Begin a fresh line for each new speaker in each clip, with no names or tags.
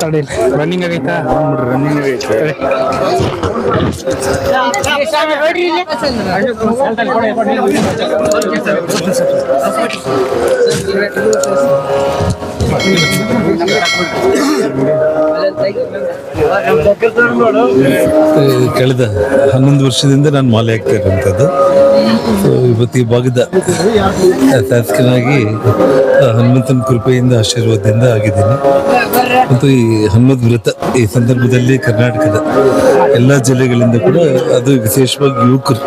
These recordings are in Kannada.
ಮಾತಾಡಿಲ್ಲ. ರನ್ನಿಂಗ್ ಆಗೈತಾ?
ರನ್ನಿಂಗ್ ಆಗೈತೆ.
ಕಳೆದ 11 ವರ್ಷದಿಂದ ನಾನು ಮಾಲೆ ಆಗ್ತಾ ಇರುವಂಥದ್ದು. ಇವತ್ತು ಈ ಭಾಗದ ಶಾಸಕನಾಗಿ ಹನುಮಂತನ ಕೃಪೆಯಿಂದ ಆಶೀರ್ವಾದದಿಂದ ಆಗಿದ್ದೀನಿ. ಮತ್ತು ಈ ಹನುಮದ್ ವ್ರತ ಈ ಸಂದರ್ಭದಲ್ಲಿ ಕರ್ನಾಟಕದ ಎಲ್ಲ ಜಿಲ್ಲೆಗಳಿಂದ ಕೂಡ ಅದು ವಿಶೇಷವಾಗಿ ಯುವಕರು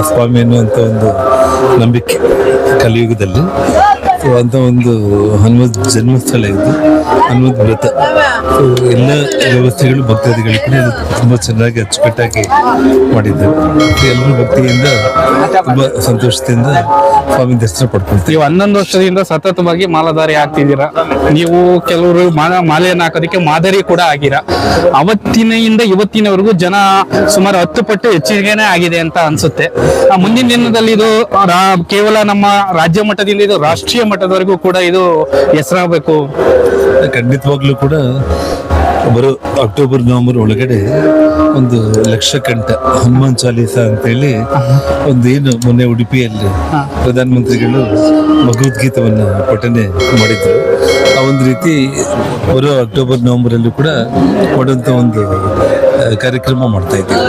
ಸ್ವಾಮಿ ಅನ್ನುವಂಥ ಒಂದು ನಂಬಿಕೆ ಕಲಿಯುಗದಲ್ಲಿ. ಅಂತ ಒಂದು ಹನುಮದ್ ಜನ್ಮಸ್ಥಳ ಇದು, ಹನುಮದ್ ವ್ರತ. ಎಲ್ಲ ವ್ಯವಸ್ಥೆಗಳು ಭಕ್ತಾದಿಗಳು ಕೂಡ ತುಂಬ ಚೆನ್ನಾಗಿ ಅಚ್ಚುಕಟ್ಟಾಗಿ ಮಾಡಿದ್ದಾರೆ. ಎಲ್ಲರೂ ಭಕ್ತಿಯಿಂದ ತುಂಬ ಸಂತೋಷದಿಂದ ಸ್ವಾಮಿ ದರ್ಶನ ಪಡ್ಕೊಳ್ತೀವಿ.
11 ವರ್ಷದಿಂದ ಸತತವಾಗಿ ಮಾಲಾಧಾರಿ ಆಗ್ತಿದ್ದೀರಾ. ನೀವು ಕೆಲವರು ಮಾಲೆಯನ್ನು ಹಾಕೋದಕ್ಕೆ ಮಾದರಿ ಕೂಡ ಆಗಿರಾ. ಅವತ್ತಿನಿಂದ ಇವತ್ತಿನವರೆಗೂ ಜನ ಸುಮಾರು 10 ಪಟ್ಟು ಹೆಚ್ಚಿಗೆನೇ ಆಗಿದೆ ಅಂತ ಅನ್ಸುತ್ತೆ. ಮುಂದಿನ ದಿನದಲ್ಲಿ ಇದು ಕೇವಲ ನಮ್ಮ ರಾಜ್ಯ ಮಟ್ಟದಿಂದ ಇದು ರಾಷ್ಟ್ರೀಯ ಮಟ್ಟದವರೆಗೂ ಕೂಡ ಇದು ಹೆಸರಾಗಬೇಕು.
ಖಂಡಿತವಾಗ್ಲೂ ಕೂಡ ಬರೋ ಅಕ್ಟೋಬರ್ ನವೆಂಬರ್ ಒಳಗಡೆ 1,00,000 ಕಂಠ ಹನುಮಾನ್ ಚಾಲೀಸ ಅಂತೇಳಿ ಏನು ಮೊನ್ನೆ ಉಡುಪಿಯಲ್ಲಿ ಪ್ರಧಾನಮಂತ್ರಿಗಳು ಭಗವದ್ಗೀತವನ್ನ ಪಠನೆ ಮಾಡಿದ್ರು. ಆ ಒಂದು ರೀತಿ ಬರೋ ಅಕ್ಟೋಬರ್ ನವೆಂಬರ್ ಅಲ್ಲೂ ಕೂಡ ಮಾಡುವಂತ ಒಂದು ಕಾರ್ಯಕ್ರಮ ಮಾಡ್ತಾ ಇದ್ದೀವಿ.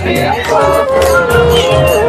Yeah.